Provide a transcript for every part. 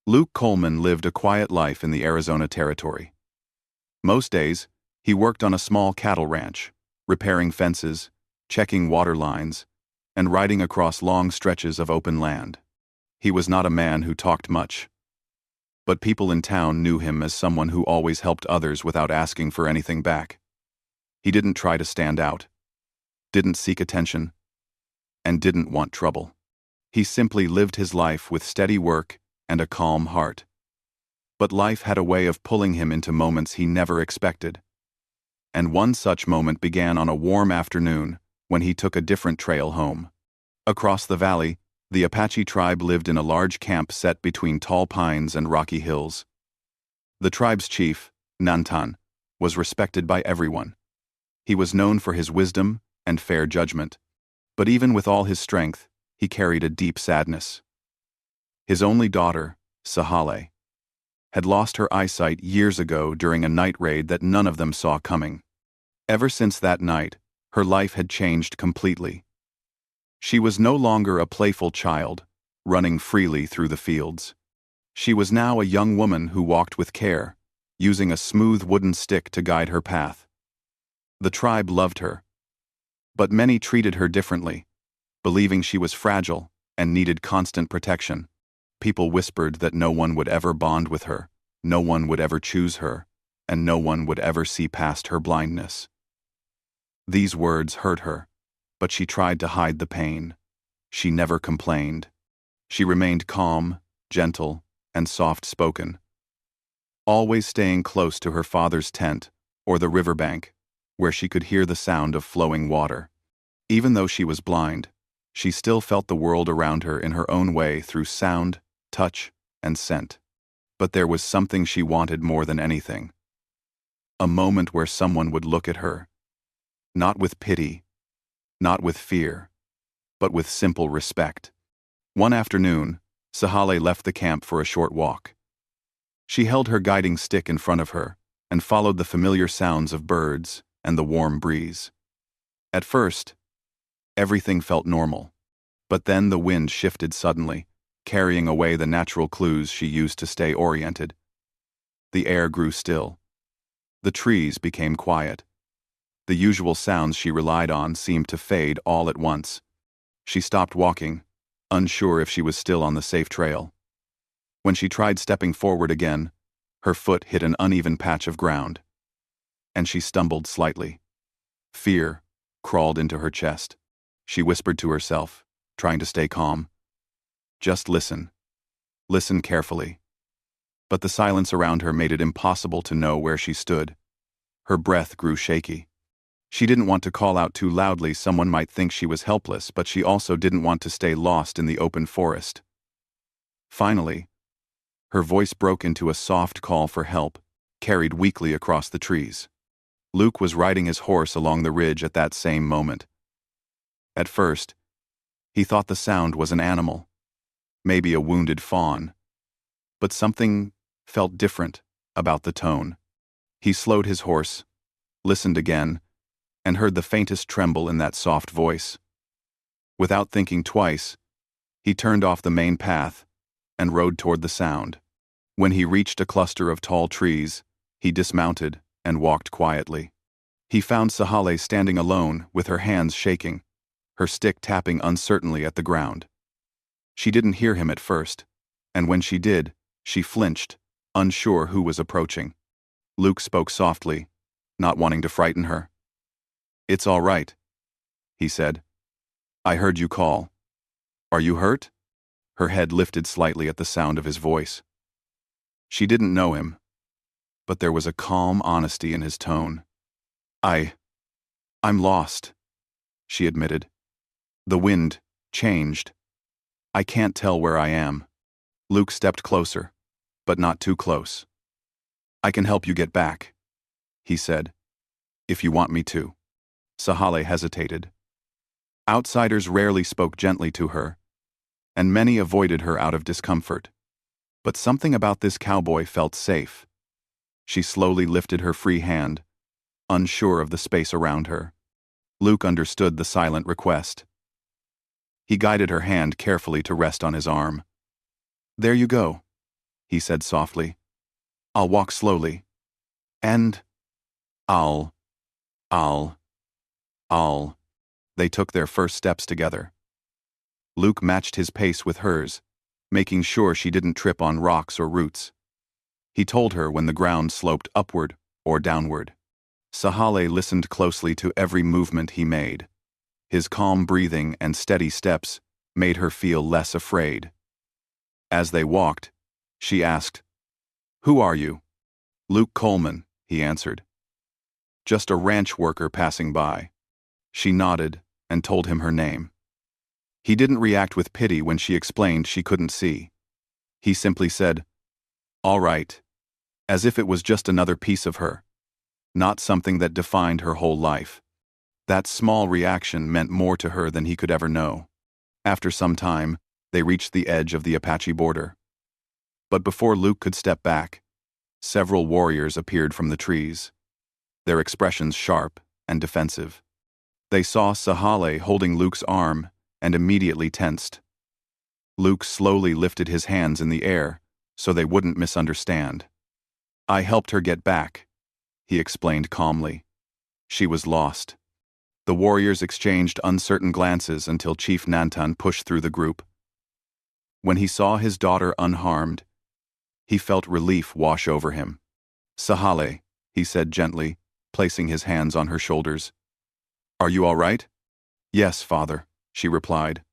Luke Coleman lived a quiet life in the Arizona Territory. Most days, he worked on a small cattle ranch, repairing fences, checking water lines, and riding across long stretches of open land. He was not a man who talked much, but people in town knew him as someone who always helped others without asking for anything back. He didn't try to stand out, didn't seek attention, and didn't want trouble. He simply lived his life with steady work and a calm heart. But life had a way of pulling him into moments he never expected. And one such moment began on a warm afternoon when he took a different trail home. Across the valley, the Apache tribe lived in a large camp set between tall pines and rocky hills. The tribe's chief, Nantan, was respected by everyone. He was known for his wisdom and fair judgment. But even with all his strength, he carried a deep sadness. His only daughter, Sahale, had lost her eyesight years ago during a night raid that none of them saw coming. Ever since that night, her life had changed completely. She was no longer a playful child, running freely through the fields. She was now a young woman who walked with care, using a smooth wooden stick to guide her path. The tribe loved her, but many treated her differently, believing she was fragile and needed constant protection. People whispered that no one would ever bond with her, no one would ever choose her, and no one would ever see past her blindness. These words hurt her, but she tried to hide the pain. She never complained. She remained calm, gentle, and soft-spoken, always staying close to her father's tent or the riverbank, where she could hear the sound of flowing water. Even though she was blind, she still felt the world around her in her own way through sound, touch, and scent. But there was something she wanted more than anything. A moment where someone would look at her, not with pity, not with fear, but with simple respect. One afternoon, Sahale left the camp for a short walk. She held her guiding stick in front of her and followed the familiar sounds of birds and the warm breeze. At first, everything felt normal, but then the wind shifted suddenly, carrying away the natural clues she used to stay oriented. The air grew still. The trees became quiet. The usual sounds she relied on seemed to fade all at once. She stopped walking, unsure if she was still on the safe trail. When she tried stepping forward again, her foot hit an uneven patch of ground, and she stumbled slightly. Fear crawled into her chest. She whispered to herself, trying to stay calm. Just listen. Listen carefully. But the silence around her made it impossible to know where she stood. Her breath grew shaky. She didn't want to call out too loudly, someone might think she was helpless, but she also didn't want to stay lost in the open forest. Finally, her voice broke into a soft call for help, carried weakly across the trees. Luke was riding his horse along the ridge at that same moment. At first, he thought the sound was an animal, maybe a wounded fawn, but something felt different about the tone. He slowed his horse, listened again, and heard the faintest tremble in that soft voice. Without thinking twice, he turned off the main path and rode toward the sound. When he reached a cluster of tall trees, he dismounted and walked quietly. He found Sahale standing alone with her hands shaking, her stick tapping uncertainly at the ground. She didn't hear him at first, and when she did, she flinched, unsure who was approaching. Luke spoke softly, not wanting to frighten her. "It's all right," he said. "I heard you call. Are you hurt?" Her head lifted slightly at the sound of his voice. She didn't know him, but there was a calm honesty in his tone. I'm lost," she admitted. "The wind changed. I can't tell where I am." Luke stepped closer, but not too close. "I can help you get back," he said, "if you want me to." Sahale hesitated. Outsiders rarely spoke gently to her, and many avoided her out of discomfort. But something about this cowboy felt safe. She slowly lifted her free hand, unsure of the space around her. Luke understood the silent request. He guided her hand carefully to rest on his arm. "There you go. he said softly. I'll walk slowly. And I'll. They took their first steps together. Luke matched his pace with hers, making sure she didn't trip on rocks or roots. He told her when the ground sloped upward or downward. Sahale listened closely to every movement he made. His calm breathing and steady steps made her feel less afraid. As they walked, she asked, "Who are you?" "Luke Coleman," he answered. "Just a ranch worker passing by." She nodded and told him her name. He didn't react with pity when she explained she couldn't see. He simply said, "All right," as if it was just another piece of her, not something that defined her whole life. That small reaction meant more to her than he could ever know. After some time, they reached the edge of the Apache border. But before Luke could step back, several warriors appeared from the trees, their expressions sharp and defensive. They saw Sahale holding Luke's arm and immediately tensed. Luke slowly lifted his hands in the air so they wouldn't misunderstand. "I helped her get back," he explained calmly. "She was lost." The warriors exchanged uncertain glances until Chief Nantan pushed through the group. When he saw his daughter unharmed, he felt relief wash over him. "Sahale," he said gently, placing his hands on her shoulders. "Are you all right?" "Yes, father," she replied.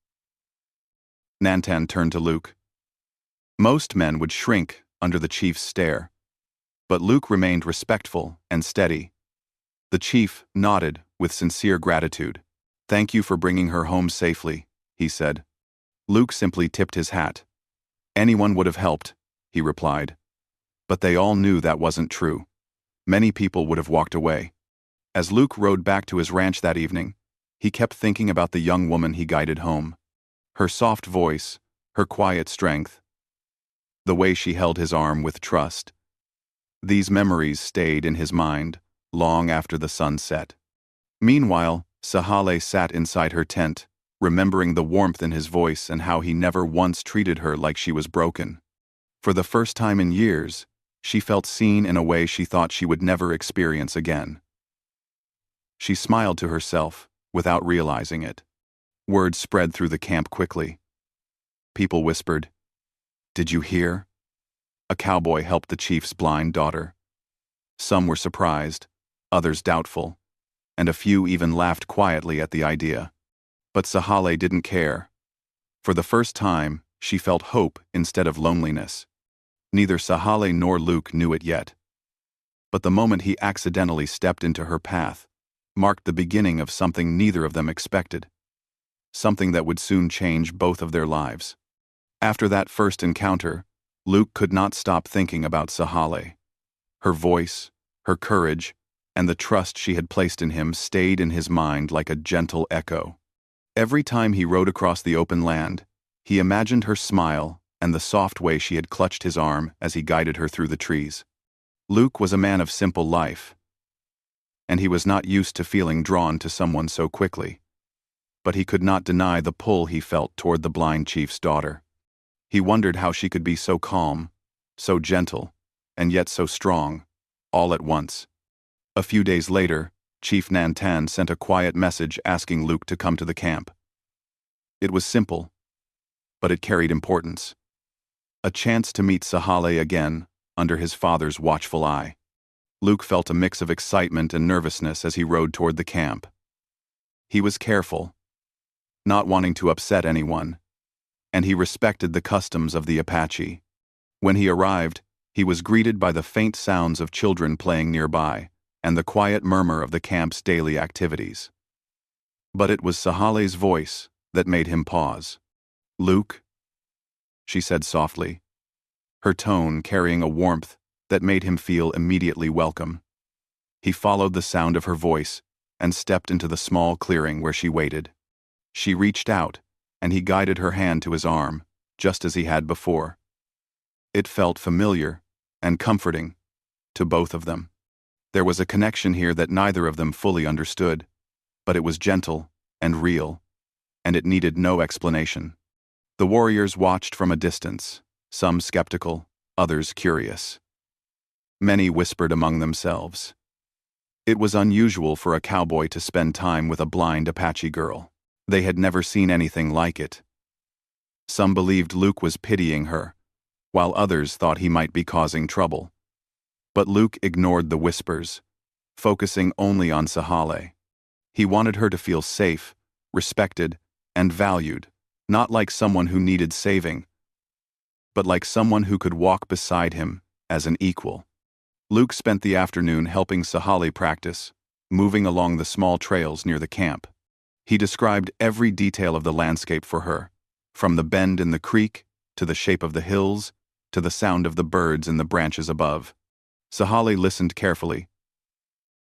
Nantan turned to Luke. Most men would shrink under the chief's stare, but Luke remained respectful and steady. The chief nodded with sincere gratitude. "Thank you for bringing her home safely," he said. Luke simply tipped his hat. "Anyone would have helped," he replied. But they all knew that wasn't true. Many people would have walked away. As Luke rode back to his ranch that evening, he kept thinking about the young woman he guided home. Her soft voice, her quiet strength, the way she held his arm with trust. These memories stayed in his mind long after the sun set. Meanwhile, Sahale sat inside her tent, remembering the warmth in his voice and how he never once treated her like she was broken. For the first time in years, she felt seen in a way she thought she would never experience again. She smiled to herself, without realizing it. Word spread through the camp quickly. People whispered, "Did you hear?" A cowboy helped the chief's blind daughter. Some were surprised, others doubtful, and a few even laughed quietly at the idea. But Sahale didn't care. For the first time, she felt hope instead of loneliness. Neither Sahale nor Luke knew it yet. But the moment he accidentally stepped into her path marked the beginning of something neither of them expected. Something that would soon change both of their lives. After that first encounter, Luke could not stop thinking about Sahale. Her voice, her courage, and the trust she had placed in him stayed in his mind like a gentle echo. Every time he rode across the open land, he imagined her smile and the soft way she had clutched his arm as he guided her through the trees. Luke was a man of simple life, and he was not used to feeling drawn to someone so quickly. But he could not deny the pull he felt toward the blind chief's daughter. He wondered how she could be so calm, so gentle, and yet so strong, all at once. A few days later, Chief Nantan sent a quiet message asking Luke to come to the camp. It was simple, but it carried importance. A chance to meet Sahale again, under his father's watchful eye. Luke felt a mix of excitement and nervousness as he rode toward the camp. He was careful, not wanting to upset anyone, and he respected the customs of the Apache. When he arrived, he was greeted by the faint sounds of children playing nearby, and the quiet murmur of the camp's daily activities. But it was Sahale's voice that made him pause. "Luke," she said softly, her tone carrying a warmth that made him feel immediately welcome. He followed the sound of her voice and stepped into the small clearing where she waited. She reached out, and he guided her hand to his arm, just as he had before. It felt familiar and comforting to both of them. There was a connection here that neither of them fully understood, but it was gentle and real, and it needed no explanation. The warriors watched from a distance, some skeptical, others curious. Many whispered among themselves. It was unusual for a cowboy to spend time with a blind Apache girl. They had never seen anything like it. Some believed Luke was pitying her, while others thought he might be causing trouble. But Luke ignored the whispers, focusing only on Sahale. He wanted her to feel safe, respected, and valued, not like someone who needed saving, but like someone who could walk beside him as an equal. Luke spent the afternoon helping Sahale practice, moving along the small trails near the camp. He described every detail of the landscape for her, from the bend in the creek, to the shape of the hills, to the sound of the birds in the branches above. Sahale listened carefully,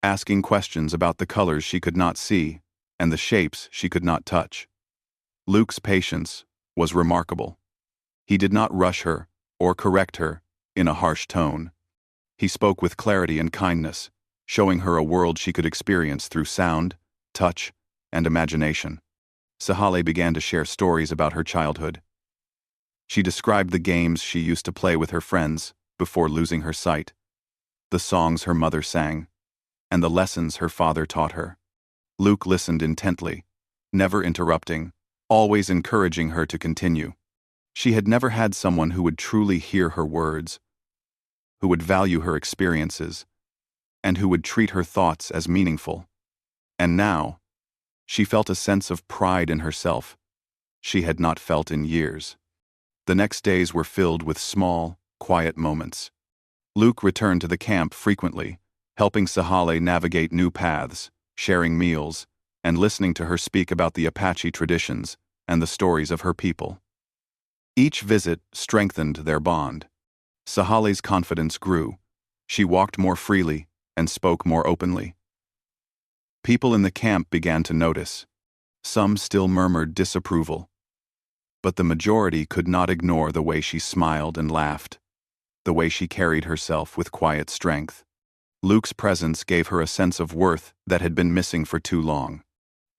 asking questions about the colors she could not see and the shapes she could not touch. Luke's patience was remarkable. He did not rush her or correct her in a harsh tone. He spoke with clarity and kindness, showing her a world she could experience through sound, touch, and imagination. Sahale began to share stories about her childhood. She described the games she used to play with her friends before losing her sight, the songs her mother sang, and the lessons her father taught her. Luke listened intently, never interrupting, always encouraging her to continue. She had never had someone who would truly hear her words, who would value her experiences, and who would treat her thoughts as meaningful. And now, she felt a sense of pride in herself she had not felt in years. The next days were filled with small, quiet moments. Luke returned to the camp frequently, helping Sahale navigate new paths, sharing meals, and listening to her speak about the Apache traditions and the stories of her people. Each visit strengthened their bond. Sahale's confidence grew. She walked more freely and spoke more openly. People in the camp began to notice. Some still murmured disapproval, but the majority could not ignore the way she smiled and laughed, the way she carried herself with quiet strength. Luke's presence gave her a sense of worth that had been missing for too long.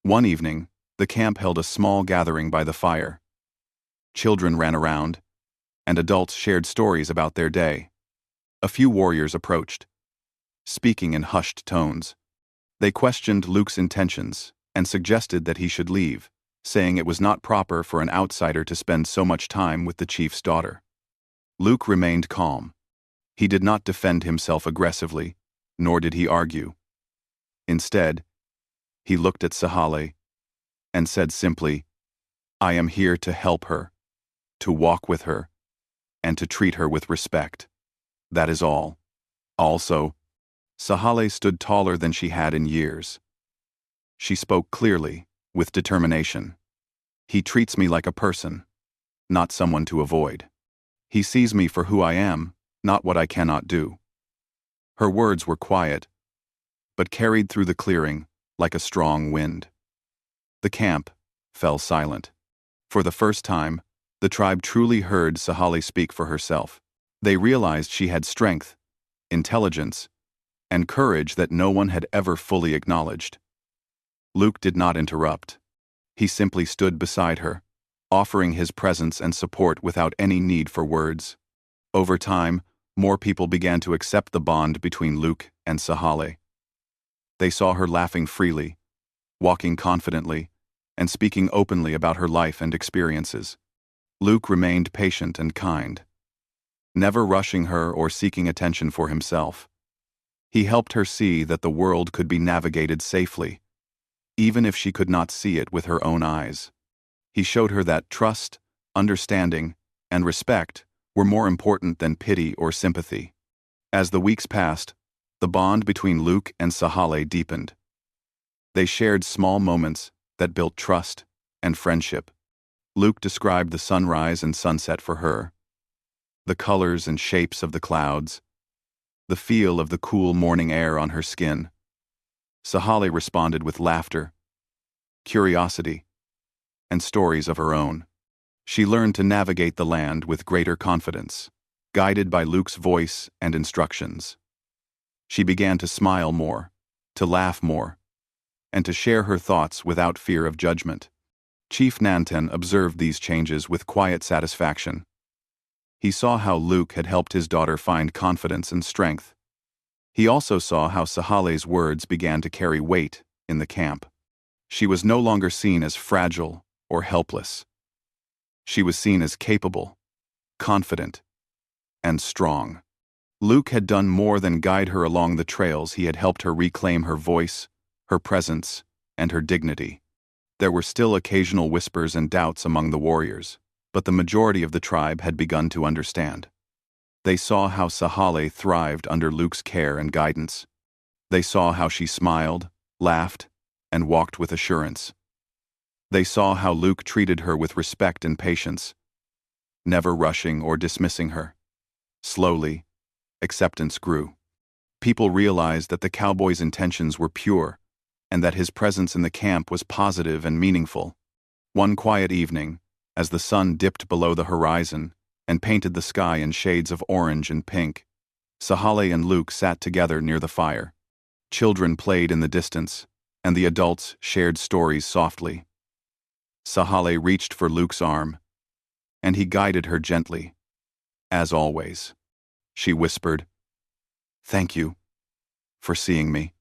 One evening, the camp held a small gathering by the fire. Children ran around, and adults shared stories about their day. A few warriors approached, speaking in hushed tones. They questioned Luke's intentions and suggested that he should leave, saying it was not proper for an outsider to spend so much time with the chief's daughter. Luke remained calm. He did not defend himself aggressively, nor did he argue. Instead, he looked at Sahale and said simply, "I am here to help her, to walk with her, and to treat her with respect. That is all." Also, Sahale stood taller than she had in years. She spoke clearly, with determination. "He treats me like a person, not someone to avoid. He sees me for who I am, not what I cannot do." Her words were quiet, but carried through the clearing like a strong wind. The camp fell silent. For the first time, the tribe truly heard Sahale speak for herself. They realized she had strength, intelligence, and courage that no one had ever fully acknowledged. Luke did not interrupt. He simply stood beside her, offering his presence and support without any need for words. Over time, more people began to accept the bond between Luke and Sahale. They saw her laughing freely, walking confidently, and speaking openly about her life and experiences. Luke remained patient and kind, never rushing her or seeking attention for himself. He helped her see that the world could be navigated safely, even if she could not see it with her own eyes. He showed her that trust, understanding, and respect were more important than pity or sympathy. As the weeks passed, the bond between Luke and Sahale deepened. They shared small moments that built trust and friendship. Luke described the sunrise and sunset for her, the colors and shapes of the clouds, the feel of the cool morning air on her skin. Sahale responded with laughter, curiosity, and stories of her own. She learned to navigate the land with greater confidence, guided by Luke's voice and instructions. She began to smile more, to laugh more, and to share her thoughts without fear of judgment. Chief Nanten observed these changes with quiet satisfaction. He saw how Luke had helped his daughter find confidence and strength. He also saw how Sahale's words began to carry weight in the camp. She was no longer seen as fragile or helpless. She was seen as capable, confident, and strong. Luke had done more than guide her along the trails. He had helped her reclaim her voice, her presence, and her dignity. There were still occasional whispers and doubts among the warriors, but the majority of the tribe had begun to understand. They saw how Sahale thrived under Luke's care and guidance. They saw how she smiled, laughed, and walked with assurance. They saw how Luke treated her with respect and patience, never rushing or dismissing her. Slowly, acceptance grew. People realized that the cowboy's intentions were pure, and that his presence in the camp was positive and meaningful. One quiet evening, as the sun dipped below the horizon and painted the sky in shades of orange and pink, Sahale and Luke sat together near the fire. Children played in the distance, and the adults shared stories softly. Sahale reached for Luke's arm, and he guided her gently. As always, she whispered, "Thank you for seeing me."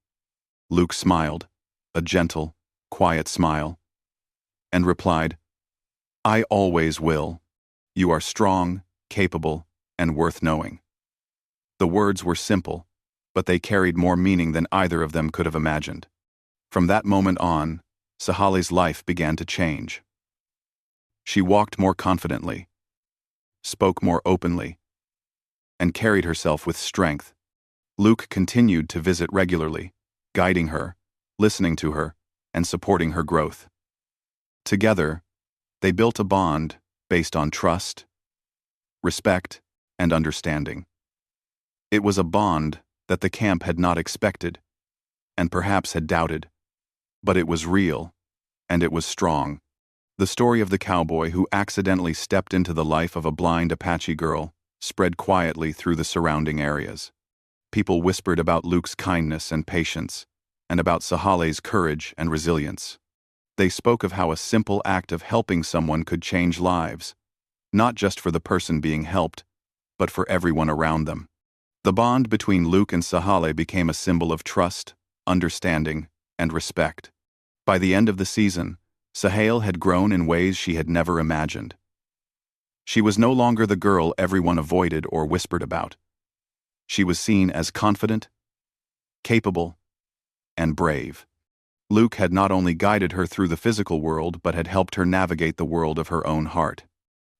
Luke smiled, a gentle, quiet smile, and replied, "I always will. You are strong, capable, and worth knowing." The words were simple, but they carried more meaning than either of them could have imagined. From that moment on, Sahale's life began to change. She walked more confidently, spoke more openly, and carried herself with strength. Luke continued to visit regularly, guiding her, listening to her, and supporting her growth. Together, they built a bond based on trust, respect, and understanding. It was a bond that the camp had not expected, and perhaps had doubted, but it was real, and it was strong. The story of the cowboy who accidentally stepped into the life of a blind Apache girl spread quietly through the surrounding areas. People whispered about Luke's kindness and patience, and about Sahale's courage and resilience. They spoke of how a simple act of helping someone could change lives, not just for the person being helped, but for everyone around them. The bond between Luke and Sahale became a symbol of trust, understanding, and respect. By the end of the season, Sahale had grown in ways she had never imagined. She was no longer the girl everyone avoided or whispered about. She was seen as confident, capable, and brave. Luke had not only guided her through the physical world but had helped her navigate the world of her own heart.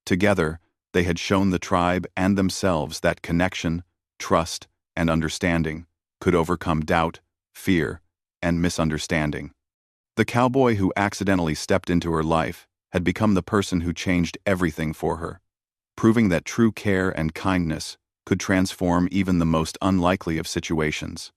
Together, they had shown the tribe and themselves that connection, trust, and understanding could overcome doubt, fear, and misunderstanding. The cowboy who accidentally stepped into her life had become the person who changed everything for her, proving that true care and kindness could transform even the most unlikely of situations.